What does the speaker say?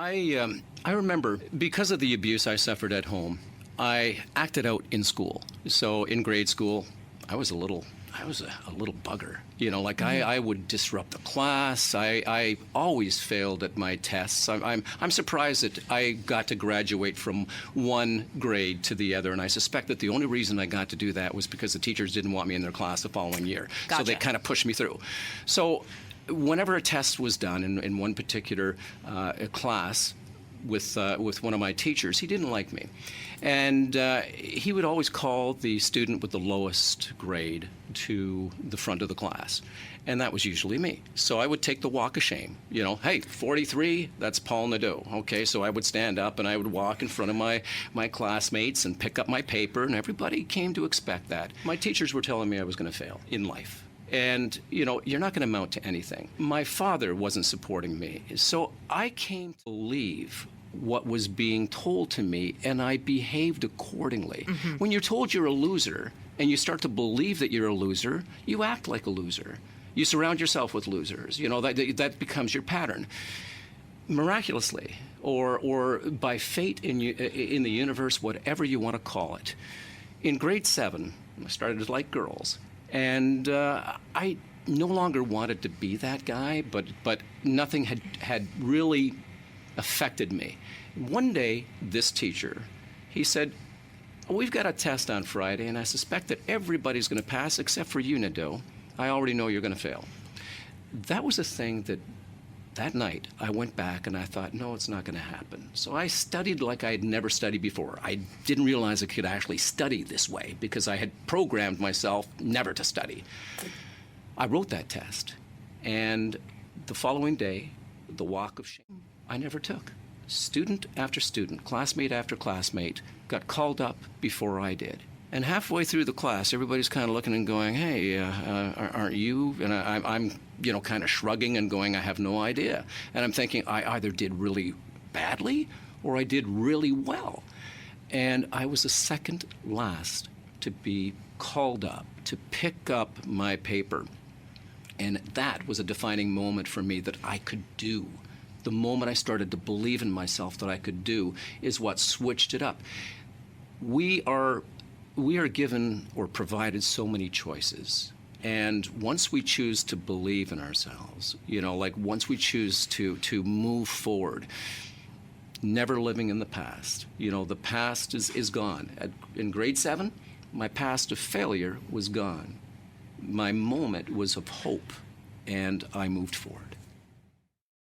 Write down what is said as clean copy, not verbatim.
I remember because of the abuse I suffered at home, I acted out in school. So in grade school, I was a little bugger. Like I would disrupt the class. I always failed at my tests. I'm surprised that I got to graduate from one grade to the other, and I suspect that the only reason I got to do that was because the teachers didn't want me in their class the following year. Gotcha. So they kind of pushed me through. So whenever a test was done in one particular class with one of my teachers, he didn't like me. And he would always call the student with the lowest grade to the front of the class. And that was usually me. So I would take the walk of shame. Hey, 43, that's Paul Nadeau. Okay, so I would stand up and I would walk in front of my classmates and pick up my paper, and everybody came to expect that. My teachers were telling me I was going to fail in life. And, you're not going to amount to anything. My father wasn't supporting me. So I came to believe what was being told to me, and I behaved accordingly. Mm-hmm. When you're told you're a loser and you start to believe that you're a loser, you act like a loser. You surround yourself with losers. That becomes your pattern. Miraculously, or by fate in the universe, whatever you want to call it. In grade 7, I started to like girls. And I no longer wanted to be that guy, but nothing had really affected me. One day, this teacher, he said, we've got a test on Friday, and I suspect that everybody's going to pass except for you, Nadeau. I already know you're going to fail. That was a thing that night I went back and I thought, no, it's not going to happen. So I studied like I had never studied before. I didn't realize I could actually study this way because I had programmed myself never to study. I wrote that test, and the following day, the walk of shame, I never took. Student after student, classmate after classmate got called up before I did. And halfway through the class, everybody's kind of looking and going, hey, aren't you? And I'm kind of shrugging and going, I have no idea. And I'm thinking, I either did really badly or I did really well. And I was the second last to be called up, to pick up my paper. And that was a defining moment for me that I could do. The moment I started to believe in myself that I could do is what switched it up. We are given or provided so many choices. And once we choose to believe in ourselves, like once we choose to move forward, never living in the past. The past is gone. In grade 7, my past of failure was gone. My moment was of hope, and I moved forward.